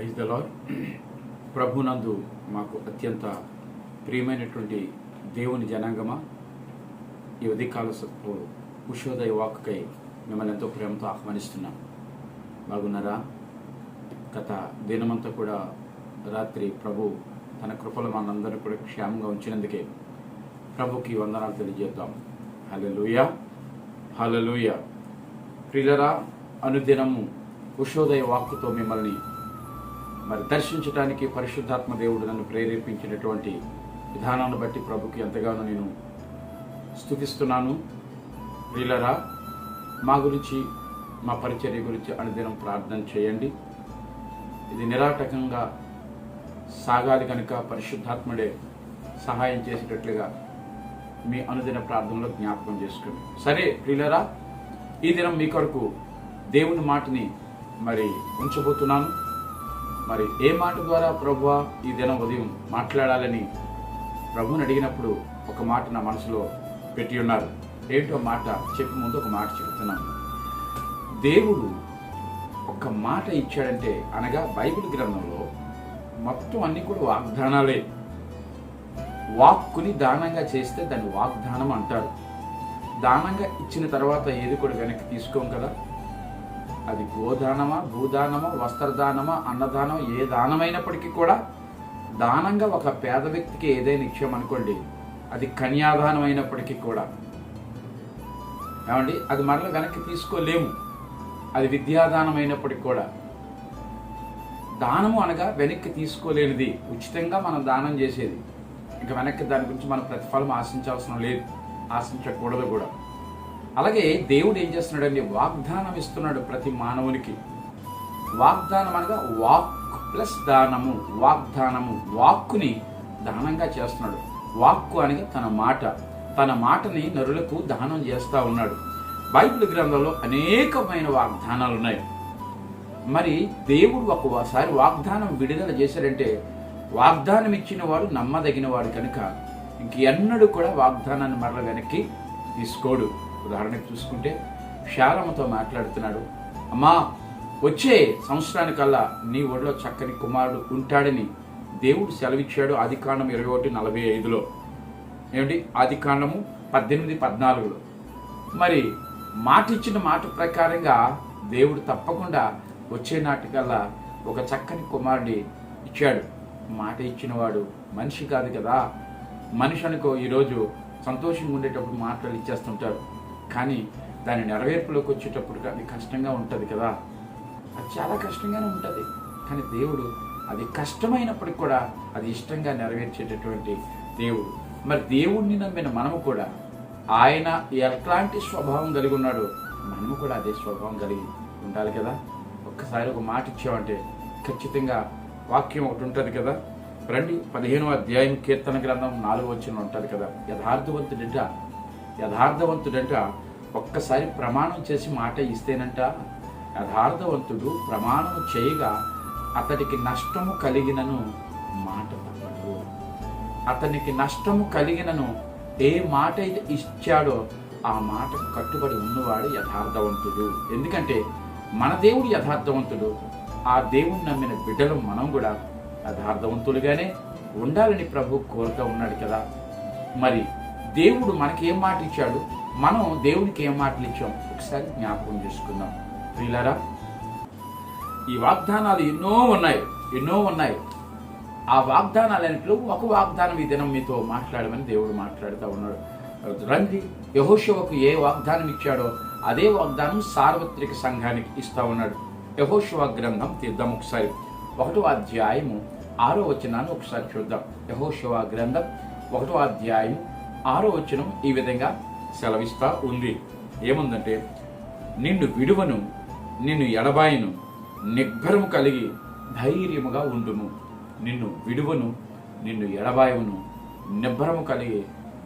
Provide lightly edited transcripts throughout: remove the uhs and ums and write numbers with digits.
Praise the lord. ప్రభునందు మాకు అత్యంత ప్రియమైనటువంటి దేవుని జనాంగమా, ఈ ఉదయకాల ఉషోదయ వాక్కుకై మిమ్మల్ని ఎంతో ప్రేమతో ఆహ్వానిస్తున్నాం. బాగున్నారా? గత దినమంతా కూడా రాత్రి ప్రభు తన కృపలు మనందరూ కూడా క్షేమంగా ఉంచినందుకే ప్రభుకి వందనాలు తెలియజేద్దాం. హల్లెలూయా, హల్లెలూయా. ప్రియులరా, అనుదినము ఉషోదయ వాక్కుతో మిమ్మల్ని దర్శించడానికి పరిశుద్ధాత్మ దేవుడు నన్ను ప్రేరేపించినటువంటి విధానాన్ని బట్టి ప్రభుకి ఎంతగానో నేను స్తుతిస్తున్నాను. ప్రియులరా, మా గురించి, మా పరిచర్య గురించి అనుదినం ప్రార్థన చేయండి. ఇది నిరాటకంగా సాగాలి కనుక పరిశుద్ధాత్ముడే సహాయం చేసేటట్లుగా మీ అనుదిన ప్రార్థనలో జ్ఞాపకం చేసుకోండి. సరే ప్రియులరా, ఈ దినం మీ కొరకు దేవుని మాటని ఉంచబోతున్నాను. ఏ మాట ద్వారా ప్రభువా ఈ దినం ఉదయం మాట్లాడాలని ప్రభుని అడిగినప్పుడు ఒక మాట నా మనసులో పెట్టి ఉన్నారు. ఏంటో మాట చెప్పే ముందు ఒక మాట చెప్తున్నాను. దేవుడు ఒక మాట ఇచ్చాడంటే, అనగా బైబిల్ గ్రంథంలో మొత్తం అన్ని కూడా వాగ్దానాలే. వాక్కుని దానంగా చేస్తే దాన్ని వాగ్దానం అంటారు. దానంగా ఇచ్చిన తర్వాత ఏది కూడా వెనక్కి తీసుకోం కదా. అది గోదానమా, భూదానమా, వస్త్రదానమా, అన్నదానం, ఏ దానమైనప్పటికీ కూడా దానంగా ఒక పేద వ్యక్తికి ఏదైనా ఇచ్చామనుకోండి, అది కన్యాదానం అయినప్పటికీ కూడా ఏమండి అది మరలా వెనక్కి తీసుకోలేము. అది విద్యాదానం అయినప్పటికీ కూడా. దానము అనగా వెనక్కి తీసుకోలేనిది, ఉచితంగా మనం దానం చేసేది. ఇంకా వెనక్కి దాని గురించి మనం ప్రతిఫలం ఆశించాల్సిన లేదు, ఆశించకూడదు కూడా. అలాగే దేవుడు ఏం చేస్తున్నాడండి? వాగ్దానం ఇస్తున్నాడు ప్రతి మానవునికి. వాగ్దానం అనగా వాక్ ప్లస్ దానము, వాగ్దానము. వాక్కుని దానంగా చేస్తున్నాడు. వాక్కు అనగా తన మాట, తన మాటని నరులకు దానం చేస్తా ఉన్నాడు. బైబిల్ గ్రంథంలో అనేకమైన వాగ్దానాలు ఉన్నాయి. దేవుడు ఒకసారి వాగ్దానం విడుదల చేశాడంటే, వాగ్దానం ఇచ్చిన వాడు నమ్మదగిన వాడు కనుక ఇంకెన్నడూ కూడా వాగ్దానాన్ని మరల వెనక్కి తీసుకోడు. ఉదాహరణకు చూసుకుంటే శారమ్మతో మాట్లాడుతున్నాడు. అమ్మా, వచ్చే సంవత్సరానికల్లా నీ ఒడిలో చక్కని కుమారుడు ఉంటాడని దేవుడు సెలవిచ్చాడు. ఆదికాండం 21:45లో. ఏమిటి? ఆదికాండము 18:14లో. మాట ఇచ్చిన మాట ప్రకారంగా దేవుడు తప్పకుండా వచ్చే నాటికల్లా ఒక చక్కని కుమారుడి ఇచ్చాడు. మాట ఇచ్చిన వాడు మనిషి కాదు కదా. మనిషి అనుకో, ఈరోజు సంతోషంగా ఉండేటప్పుడు మాటలు ఇచ్చేస్తుంటారు, కానీ దాని నెరవేర్పులోకి వచ్చేటప్పుడు అది కష్టంగా ఉంటుంది కదా. అది చాలా కష్టంగానే ఉంటుంది. కానీ దేవుడు అది కష్టమైనప్పటికి కూడా అది ఇష్టంగా నెరవేర్చేటటువంటి దేవుడు. దేవుణ్ణి నమ్మిన మనము కూడా, ఆయన ఎట్లాంటి స్వభావం కలిగి ఉన్నాడో మనము కూడా అదే స్వభావం కలిగి ఉండాలి కదా. ఒక్కసారి ఒక మాట ఇచ్చామంటే ఖచ్చితంగా వాక్యం ఒకటి ఉంటుంది కదా. రండి, 15వ అధ్యాయం కీర్తన గ్రంథం 4వ వచనం ఉంటుంది కదా. యథార్థవంతుడంట ఒక్కసారి ప్రమాణం చేసి మాట ఇస్తేనంట, యథార్థవంతుడు ప్రమాణం చేయగా అతడికి నష్టము కలిగినను మాట తప్పడు. అతనికి నష్టము కలిగినను ఏ మాట అయితే ఇచ్చాడో ఆ మాటకు కట్టుబడి ఉన్నవాడు యథార్థవంతుడు. ఎందుకంటే మన దేవుడు యథార్థవంతుడు. ఆ దేవుని నమ్మిన బిడ్డలు మనం కూడా యథార్థవంతులుగానే ఉండాలని ప్రభు కోరుతూ ఉన్నాడు కదా. దేవుడు మనకి ఏం మాట ఇచ్చాడు, మనం దేవునికి ఏం మాటలు ఇచ్చాం ఒకసారి జ్ఞాపకం చేసుకుందాం. ప్రియులారా, ఈ వాగ్దానాలు ఎన్నో ఉన్నాయి. ఆ వాగ్దానాలన్నింటిలో ఒక వాగ్దానం ఈ దినం మీతో మాట్లాడమని దేవుడు మాట్లాడుతూ ఉన్నాడు. రండి, యెహోషువకు ఏ వాగ్దానం ఇచ్చాడో అదే వాగ్దానం సార్వత్రిక సంఘానికి ఇస్తా ఉన్నాడు. యెహోషువ గ్రంథం తీద్దాం ఒకసారి. 1వ అధ్యాయము 6వ వచనాన్ని ఒకసారి చూద్దాం. యెహోషువ గ్రంథం 1వ అధ్యాయం 6వ వచనం ఈ విధంగా సెలవిస్తా ఉంది. ఏముందంటే, నిన్ను విడువను, నిన్ను ఎడబాయను, నిబ్బరము కలిగి ధైర్యముగా ఉండుము. నిన్ను విడువను, నిన్ను ఎడబాయను, నిబ్బరము కలిగి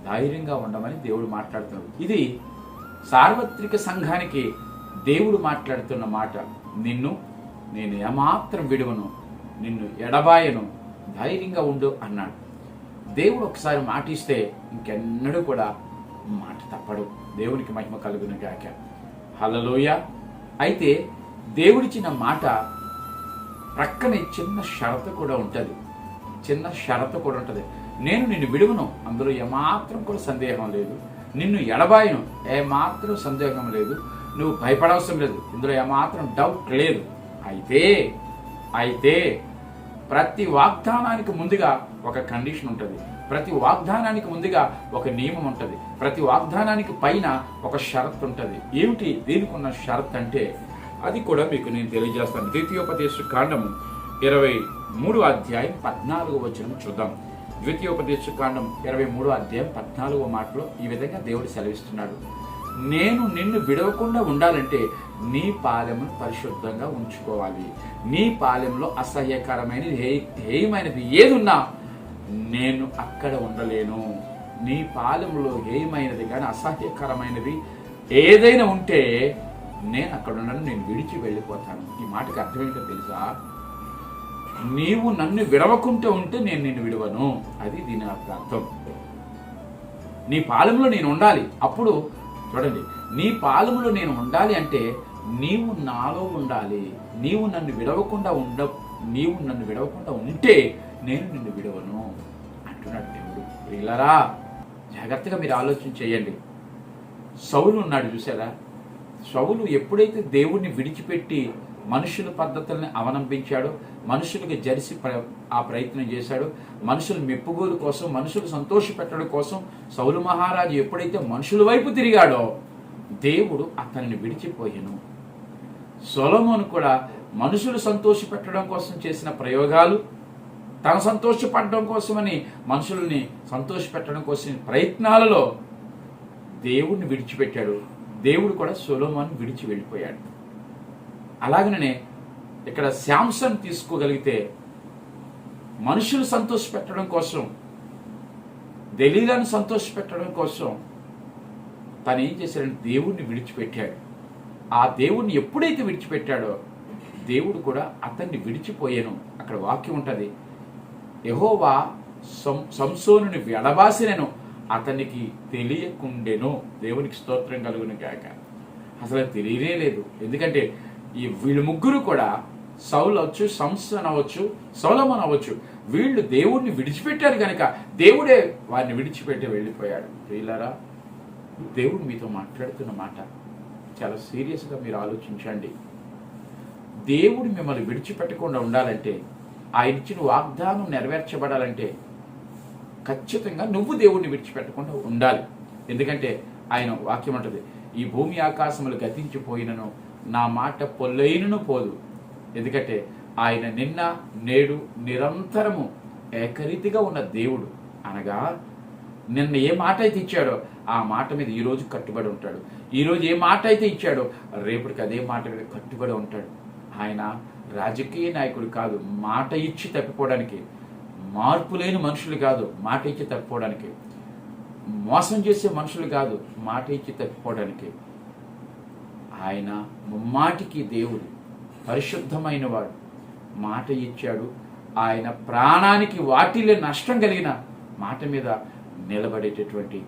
ధైర్యంగా ఉండమని దేవుడు మాట్లాడుతున్నాడు. ఇది సార్వత్రిక సంఘానికి దేవుడు మాట్లాడుతున్న మాట. నేను ఏమాత్రం విడువను, నిన్ను ఎడబాయను, ధైర్యంగా ఉండు అన్నాడు. దేవుడు ఒకసారి మాట ఇస్తే ఇంకెన్నడూ కూడా మాట తప్పడు. దేవునికి మహిమ కలుగును గాక. హల్లెలూయా. అయితే దేవుడిచ్చిన మాట ప్రక్కనే చిన్న షరతు కూడా ఉంటుంది. నేను నిన్ను విడువను, అందులో ఏమాత్రం కూడా సందేహం లేదు. నిన్ను ఎడబాయను, ఏమాత్రం సందేహం లేదు. నువ్వు భయపడవసరం లేదు, ఇందులో ఏమాత్రం డౌట్ లేదు. అయితే ప్రతి వాగ్దానానికి ముందుగా ఒక కండిషన్ ఉంటుంది. ప్రతి వాగ్దానానికి ముందుగా ఒక నియమం ఉంటుంది. ప్రతి వాగ్దానానికి పైన ఒక షరత్ ఉంటుంది. ఏమిటి దీనికి ఉన్న షరత్ అంటే అది కూడా మీకు నేను తెలియజేస్తాను. ద్వితీయోపదేశ కాండము 23వ అధ్యాయం 14వ వచనం చూద్దాం. ద్వితీయోపదేశ కాండం 23వ అధ్యాయం 14వ మాటలో ఈ విధంగా దేవుడు సెలవిస్తున్నాడు. నేను నిన్ను విడవకుండా ఉండాలంటే నీ పాలెమును పరిశుద్ధంగా ఉంచుకోవాలి. నీ పాలెంలో అసహ్యకరమైనది హేయమైనది ఏదున్నా నేను అక్కడ ఉండలేను. నీ పాలెంలో హేయమైనది కానీ అసహ్యకరమైనది ఏదైనా ఉంటే నేను అక్కడ ఉండను, నేను విడిచి వెళ్ళిపోతాను. ఈ మాటకి అర్థం ఏంటో తెలుసా? నీవు నన్ను విడవకుంటూ ఉంటే నేను నిన్ను విడవను. అది దీని అర్థం. నీ పాలెంలో నేను ఉండాలి. అప్పుడు చూడండి, నీ పాలెంలో నేను ఉండాలి అంటే నీవు నాలో ఉండాలి. నీవు నన్ను విడవకుండా ఉంటే నేను నిన్ను విడవను అంటున్నాడు దేవుడు. ప్రియులారా, జాగ్రత్తగా మీరు ఆలోచన చేయండి. సౌలు ఉన్నాడు చూసారా? సౌలు ఎప్పుడైతే దేవుణ్ణి విడిచిపెట్టి మనుషుల పద్ధతుల్ని అవలంబించాడో, మనుషులకు జరిసి ఆ ప్రయత్నం చేశాడో, మనుషుల మెప్పుగోలు కోసం, మనుషులు సంతోషపెట్టడం కోసం సౌలు మహారాజు ఎప్పుడైతే మనుషుల వైపు తిరిగాడో దేవుడు అతన్ని విడిచిపోయాను. సొలొమోను కూడా మనుషులు సంతోషపెట్టడం కోసం చేసిన ప్రయోగాలు, తన సంతోషపడడం కోసమని మనుషుల్ని సంతోషపెట్టడం కోసం ప్రయత్నాలలో దేవుడిని విడిచిపెట్టాడు. దేవుడు కూడా సొలొమోను విడిచి వెళ్ళిపోయాడు. అలాగనే ఇక్కడ శాంసన్ తీసుకోగలిగితే మనుషులు సంతోషపెట్టడం కోసం, దెలీలాను సంతోషపెట్టడం కోసం తను ఏం చేశాడంటే దేవుణ్ణి విడిచిపెట్టాడు. ఆ దేవుణ్ణి ఎప్పుడైతే విడిచిపెట్టాడో దేవుడు కూడా అతన్ని విడిచిపోయాను. అక్కడ వాక్యం ఉంటుంది, యెహోవా సంసోనుని వెడబాసినను అతనికి తెలియకుండెను. దేవునికి స్తోత్రం కలుగును గాక. అసలు తెలియనే లేదు. ఎందుకంటే వీళ్ళు ముగ్గురు కూడా సౌలు అవచ్చు, సంసోను అవ్వచ్చు, సొలొమోను అవ్వచ్చు, వీళ్ళు దేవుడిని విడిచిపెట్టారు కనుక దేవుడే వారిని విడిచిపెట్టి వెళ్ళిపోయాడు. ప్రియులారా, దేవుడు మీతో మాట్లాడుతున్న మాట చాలా సీరియస్గా మీరు ఆలోచించండి. దేవుడు మిమ్మల్ని విడిచిపెట్టకుండా ఉండాలంటే, ఆయన ఇచ్చిన వాగ్దానం నెరవేర్చబడాలంటే ఖచ్చితంగా నువ్వు దేవుడిని విడిచిపెట్టకుండా ఉండాలి. ఎందుకంటే ఆయన వాక్యం అంటది, ఈ భూమి ఆకాశములు గతించిపోయినను నా మాట పొల్లైనను పోదు. ఎందుకంటే ఆయన నిన్న నేడు నిరంతరము ఏకరీతిగా ఉన్న దేవుడు. అనగా నిన్న ఏ మాట అయితే ఇచ్చాడో ఆ మాట మీద ఈరోజు కట్టుబడి ఉంటాడు. ఈరోజు ఏ మాట అయితే ఇచ్చాడో రేపటికి అదే మాట మీద కట్టుబడి ఉంటాడు. ఆయన రాజకీయ నాయకుడు కాదు, మాట ఇచ్చి తప్పిపోవడానికి. మార్పు లేని మనుషులు కాదు, మాట ఇచ్చి తప్పిపోవడానికి. మోసం చేసే మనుషులు కాదు, మాట ఇచ్చి తప్పిపోవడానికి. ఆయన ముమ్మాటికి దేవుడు, పరిశుద్ధమైన వాడు. మాట ఇచ్చాడు. ఆయన ప్రాణానికి వాటిలో నష్టం కలిగిన మాట మీద నిలబడేటటువంటి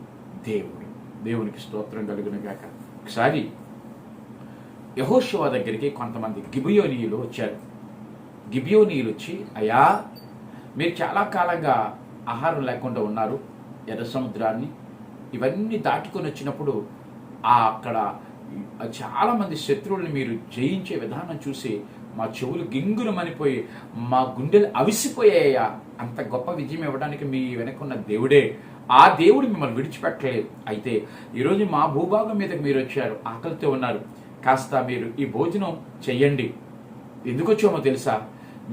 దేవుడు. దేవునికి స్తోత్రం కలుగును గాక. ఒకసారి యెహోషువ దగ్గరికి కొంతమంది గిబియోనీయులు వచ్చారు. గిబియోనీయులు వచ్చి, అయ్యా మీరు చాలా కాలంగా ఆహారం లేకుండా ఉన్నారు, ఎర్ర సముద్రాన్ని ఇవన్నీ దాటుకొని వచ్చినప్పుడు అక్కడ చాలా మంది శత్రువుల్ని మీరు జయించే విధానం చూసి మా చెవులు గింగులు మనిపోయి మా గుండెలు అవిసిపోయాయా. అంత గొప్ప విజయం ఇవ్వడానికి మీ వెనకున్న దేవుడే. ఆ దేవుడు మిమ్మల్ని విడిచిపెట్టలేదు. అయితే ఈరోజు మా భూభాగం మీదకి మీరు వచ్చారు, ఆకలితో ఉన్నారు, కాస్త మీరు ఈ భోజనం చెయ్యండి. ఎందుకు వచ్చామో తెలుసా?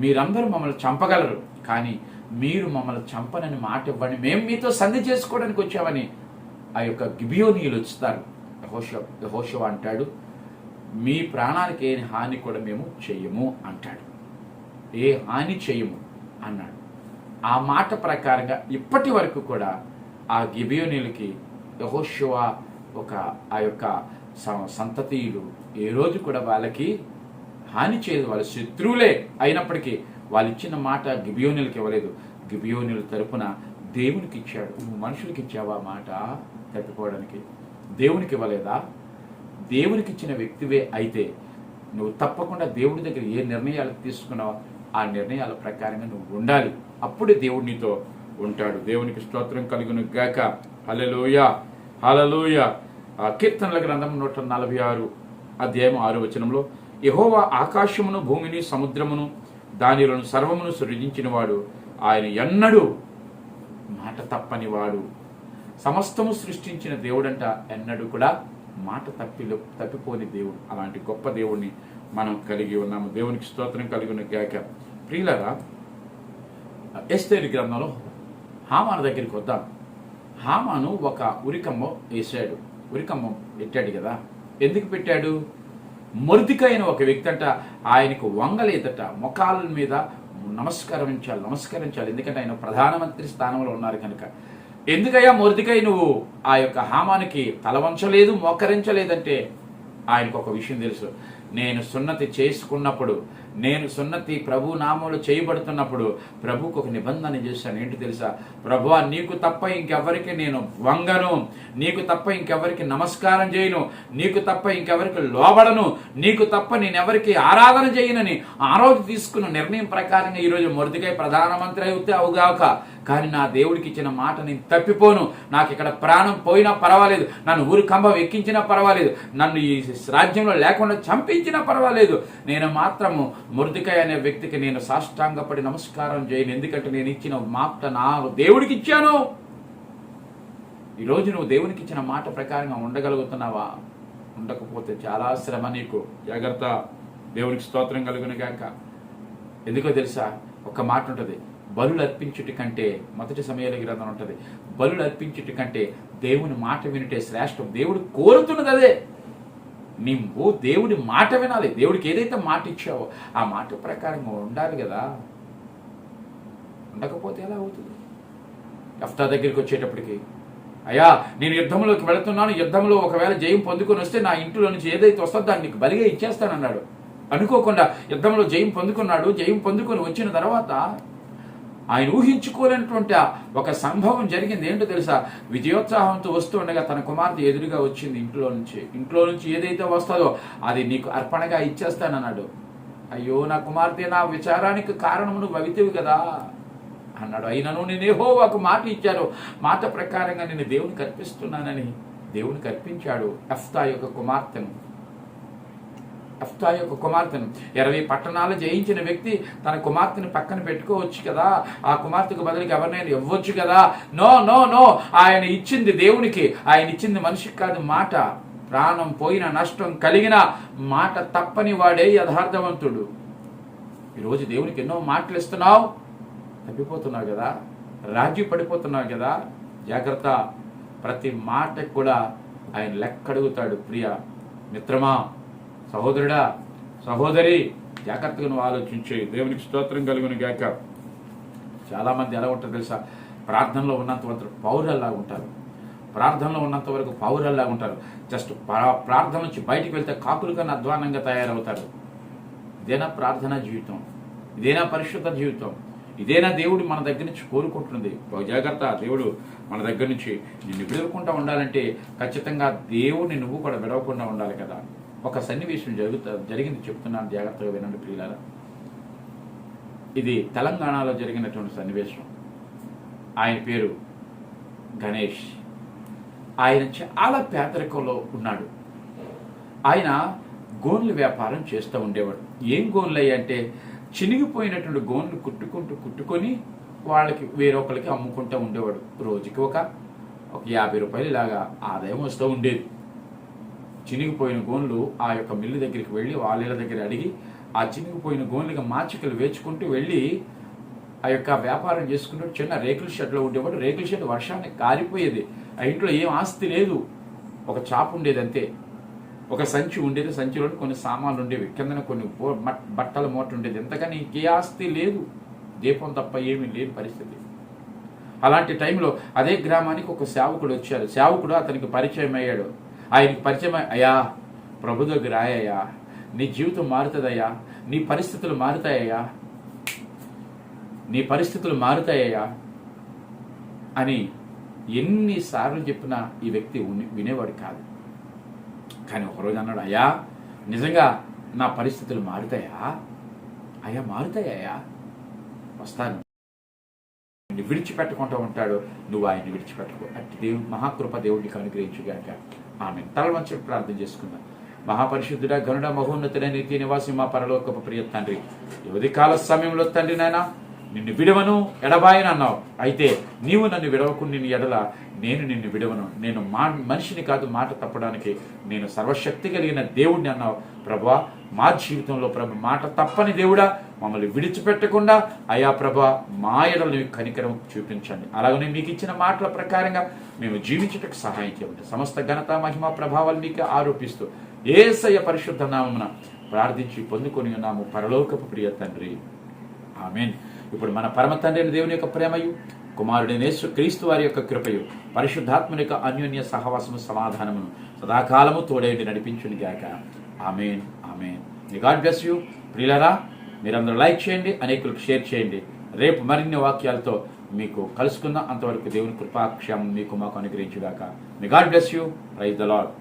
మీరందరూ మమ్మల్ని చంపగలరు, కానీ మీరు మమ్మల్ని చంపనని మాట ఇవ్వండి, మేము మీతో సంధి చేసుకోవడానికి వచ్చామని ఆ యొక్క గిబియోనీయులు వచ్చుతారు. యెహోషువ అంటాడు, మీ ప్రాణానికి ఏ హాని కూడా మేము చెయ్యము అంటాడు. ఏ హాని చెయ్యము అన్నాడు. ఆ మాట ప్రకారంగా ఇప్పటి వరకు కూడా ఆ గిబియోనీయులకి యెహోషువ ఆ యొక్క సంతతియులు ఏ రోజు కూడా వాళ్ళకి హాని చేయదు. వాళ్ళ శత్రువులే అయినప్పటికీ వాళ్ళు ఇచ్చిన మాట గిబియోనీయులకి ఇవ్వలేదు. గిబియోనీయుల తరపున దేవునికి ఇచ్చాడు. నువ్వు మనుషులకి ఇచ్చావా మాట తప్పిపోవడానికి? దేవునికి ఇవ్వలేదా? దేవునికి ఇచ్చిన వ్యక్తివే అయితే నువ్వు తప్పకుండా దేవుడి దగ్గర ఏ నిర్ణయాలు తీసుకున్నావో ఆ నిర్ణయాల ప్రకారంగా నువ్వు ఉండాలి. అప్పుడే దేవుడు నీతో ఉంటాడు. దేవునికి స్తోత్రం కలుగును గాక. హల్లెలూయా, హల్లెలూయా. కీర్తనల గ్రంథం 146 అధ్యాయం 6వ వచనంలో, యెహోవా ఆకాశమును భూమిని సముద్రమును దానిలను సర్వమును సృజించినవాడు, ఆయన ఎన్నడూ మాట తప్పనివాడు. సమస్తము సృష్టించిన దేవుడంట ఎన్నడూ కూడా మాట తప్పిపోని దేవుడు. అలాంటి గొప్ప దేవుడిని మనం కలిగి ఉన్నాము. దేవునికి స్తోత్రం కలుగును గాక. ప్రియులారా, ఎస్తేరు గ్రంథంలో హామాను దగ్గరికి వద్దాం. హామాను ఒక ఉరికమ్మం వేశాడు. ఉరికమ్మం పెట్టాడు కదా. ఎందుకు పెట్టాడు? మొర్దెకై అయిన ఒక వ్యక్తి అంట ఆయనకు వంగలేదట. మొకాల మీద నమస్కరించాలి. ఎందుకంటే ఆయన ప్రధానమంత్రి స్థానంలో ఉన్నారు కనుక. ఎందుకయ్యా మొర్దెకై నువ్వు ఆ యొక్క హామానికి తల వంచలేదు, మోకరించలేదంటే ఆయనకు ఒక విషయం తెలుసు. నేను సున్నతి చేసుకున్నప్పుడు, నేను సున్నతి ప్రభు నామంలో చేయబడుతున్నప్పుడు ప్రభుకు ఒక నిబంధన చేశాను. ఏంటి తెలుసా? ప్రభువా, నీకు తప్ప ఇంకెవరికి నేను వంగను, నీకు తప్ప ఇంకెవరికి నమస్కారం చేయను, నీకు తప్ప ఇంకెవరికి లోబడను, నీకు తప్ప నేనెవరికి ఆరాధన చేయనని ఆ రోజు తీసుకున్న నిర్ణయం ప్రకారంగా ఈరోజు మొర్దెకై ప్రధానమంత్రి అయితే అవుగాక, కానీ నా దేవుడికి ఇచ్చిన మాట నేను తప్పిపోను. నాకు ఇక్కడ ప్రాణం పోయినా పర్వాలేదు, నన్ను ఊరి కంబం ఎక్కించినా పర్వాలేదు, నన్ను ఈ రాజ్యంలో లేకుండా చంపించినా పర్వాలేదు, నేను మాత్రము మొర్దెకై అనే వ్యక్తికి నేను సాష్టాంగపడి నమస్కారం చేయను. ఎందుకంటే నేను ఇచ్చిన మాట నా దేవుడికి ఇచ్చాను. ఈరోజు నువ్వు దేవునికి ఇచ్చిన మాట ప్రకారంగా ఉండగలుగుతున్నావా? ఉండకపోతే చాలా శ్రమ నీకు. జాగ్రత్త. దేవునికి స్తోత్రం కలుగును గాక. ఎందుకో తెలుసా? ఒక మాట ఉంటుంది, బలులు అర్పించుట కంటే, మొదటి సమయాల గ్రంథం ఉంటుంది, బలులు అర్పించుట కంటే దేవుని మాట వినుటే శ్రేష్టం. దేవుడు కోరుతున్నది అదే. నీవు దేవుడి మాట వినాలి. దేవుడికి ఏదైతే మాట ఇచ్చావో ఆ మాట ప్రకారంగా ఉండాలి కదా. ఉండకపోతే ఎలా అవుతుంది? యెఫ్తా దగ్గరికి వచ్చేటప్పటికి, అయ్యా నేను యుద్ధంలోకి వెళుతున్నాను, యుద్ధంలో ఒకవేళ జయం పొందుకొని వస్తే నా ఇంట్లో నుంచి ఏదైతే వస్తుందో దాన్ని నీకు బలిగా ఇచ్చేస్తానన్నాడు. అనుకోకుండా యుద్ధంలో జయం పొందుకున్నాడు. జయం పొందుకొని వచ్చిన తర్వాత ఆయన ఊహించుకోలేనటువంటి ఒక సంభవం జరిగింది. ఏంటో తెలుసా? విజయోత్సాహంతో వస్తూ ఉండగా తన కుమార్తె ఎదురుగా వచ్చింది. ఇంట్లో నుంచి ఏదైతే వస్తుందో అది నీకు అర్పణగా ఇచ్చేస్తానన్నాడు. అయ్యో నా కుమార్తె, నా విచారానికి కారణము నువ్వు అవితివి కదా అన్నాడు. అయినను నేను యెహోవాకు మాట ఇచ్చాను, మాట ప్రకారంగా నేను దేవునికి అర్పిస్తున్నానని దేవునికి అర్పించాడు. యెఫ్తా యొక్క కుమార్తెను 20 పట్టణాలు జయించిన వ్యక్తి తన కుమార్తెను పక్కన పెట్టుకోవచ్చు కదా. ఆ కుమార్తెకు బదులుగా ఎవరినైనా ఇవ్వచ్చు కదా. నో నో నో, ఆయన ఇచ్చింది దేవునికి, ఆయన ఇచ్చింది మనిషికి కాదు. మాట ప్రాణం పోయిన, నష్టం కలిగిన మాట తప్పని వాడే యథార్థవంతుడు. ఈరోజు దేవునికి ఎన్నో మాటలు ఇస్తున్నావు, తప్పిపోతున్నావు కదా, రాజీ పడిపోతున్నావు కదా. జాగ్రత్త. ప్రతి మాటకు కూడా ఆయన లెక్క అడుగుతాడు. ప్రియ మిత్రమా, సహోదరుడా, సహోదరి, జాగ్రత్తగా నువ్వు ఆలోచించి. దేవునికి స్తోత్రం కలుగును గాక. చాలా మంది ఎలా ఉంటారు తెలుసా? ప్రార్థనలో ఉన్నంత వరకు పౌరుల్లా ఉంటారు. ప్రార్థనలో ఉన్నంత వరకు పౌరుల్లా ఉంటారు. జస్ట్ ప్రార్థన నుంచి బయటికి వెళ్తే కాకులు కన్నా అధ్వానంగా తయారవుతారు. ఇదేనా ప్రార్థనా జీవితం? ఇదేనా పరిశుద్ధ జీవితం? ఇదేనా దేవుడు మన దగ్గర నుంచి కోరుకుంటున్నది? జాగ్రత్త. దేవుడు మన దగ్గర నుంచి నిన్ను విడవకుండా ఉండాలంటే ఖచ్చితంగా దేవుడిని నువ్వు కూడా విడవకుండా ఉండాలి కదా. ఒక సన్నివేశం జరిగింది, చెప్తున్నాను, జాగ్రత్తగా వినండి ప్రియులారా. ఇది తెలంగాణలో జరిగినటువంటి సన్నివేశం. ఆయన పేరు గణేష్. ఆయన చాలా పేదరికంలో ఉన్నాడు. ఆయన గోన్ల వ్యాపారం చేస్తూ ఉండేవాడు. ఏం గోన్లు అయ్యంటే చినిగిపోయినటువంటి గోన్లు కుట్టుకొని వాళ్ళకి వేరొకరికి అమ్ముకుంటూ ఉండేవాడు. రోజుకి ఒక 50 రూపాయలు ఇలాగా ఆదాయం వస్తూ ఉండేది. చినిగిపోయిన గోన్లు ఆ యొక్క మిల్లు దగ్గరికి వెళ్ళి వాళ్ళ దగ్గర అడిగి ఆ చినిగిపోయిన గోన్లుగా మాచికలు వేచుకుంటూ వెళ్ళి ఆ యొక్క వ్యాపారం చేసుకుంటూ చిన్న రేకుల షెడ్లో ఉండేవాడు. రేకుల షెడ్ వర్షానికి కారిపోయేది. ఆ ఇంట్లో ఏం ఆస్తి లేదు, ఒక చాపు ఉండేది అంతే. ఒక సంచి ఉండేది, సంచిలో కొన్ని సామాన్లు ఉండేవి, కిందన కొన్ని బట్టల మూట ఉండేది. ఎంతగాని ఇంకే ఆస్తి లేదు, దీపం తప్ప ఏమీ లేని పరిస్థితి. అలాంటి టైంలో అదే గ్రామానికి ఒక సేవకుడు వచ్చాడు. సేవకుడు అతనికి పరిచయం అయ్యాడు. ఆయనకి పరిచయం, అయ్యా ప్రభు దగ్గర రాయ్యా, నీ జీవితం మారుతుందయ్యా, నీ పరిస్థితులు మారుతాయ్యా అని ఎన్నిసార్లు చెప్పినా ఈ వ్యక్తి వినేవాడు కాదు. కానీ ఒకరోజు అన్నాడు, అయ్యా నిజంగా నా పరిస్థితులు మారుతాయా అయ్యా మారుతాయ్యా, వస్తాను. నిన్ను విడిచిపెట్టుకుంటూ ఉంటాడు, నువ్వు ఆయన్ని విడిచిపెట్టుకో. అట్టి దేవుడు మహాకృప దేవుడికి అనుగ్రహించుగాక. ఆమె తల వంచి ప్రార్థన చేసుకుందాం. మహాపరిశుద్ధుడ, గనుడ, మహోన్నతుడ, నిత్య నివాసి మా పరలోకపు ప్రియ తండ్రి, ఈ ఉదయకాల సమయంలో తండ్రి నాయన నిన్ను విడవను ఎడబాయను అన్నావు. అయితే నీవు నన్ను విడవకు, నిన్ను ఎడల నేను నిన్ను విడవను. నేను మనిషిని కాదు మాట తప్పడానికి, నేను సర్వశక్తి కలిగిన దేవుడిని అన్నావు ప్రభా. మా జీవితంలో ప్రభు మాట తప్పని దేవుడా, మమ్మల్ని విడిచిపెట్టకుండా అయా ప్రభా మా ఎడల కనికరం చూపించండి. అలాగనే మీకు ఇచ్చిన మాటల ప్రకారంగా మేము జీవించుటకు సహాయం చేయండి. సమస్త ఘనత మహిమ ప్రభావాలు నీకు ఆరోపిస్తూ యేసయ్య పరిశుద్ధ నామమున ప్రార్థించి పొందుకొని ఉన్నాము పరలోకపు ప్రియ తండ్రి, ఆమేన్. ఇప్పుడు మన పరమ తండ్రి అయిన దేవుని యొక్క ప్రేమయు, కుమారుడైన యేసు క్రీస్తు వారి యొక్క కృపయు, పరిశుద్ధాత్మని యొక్క అన్యోన్య సహవాసము సమాధానమును సదాకాలము తోడేండి నడిపించును గాక. Amen, amen. God bless you. ప్రియులారా, మీరందరూ లైక్ చేయండి, అనేకులకు షేర్ చేయండి. రేపు మరిన్ని వాక్యాలతో మీకు కలుసుకుందాం. అంతవరకు దేవుని కృపాక్షేమం మీకు మాకు అనుగ్రహించుగాక. God bless you. Praise the lord.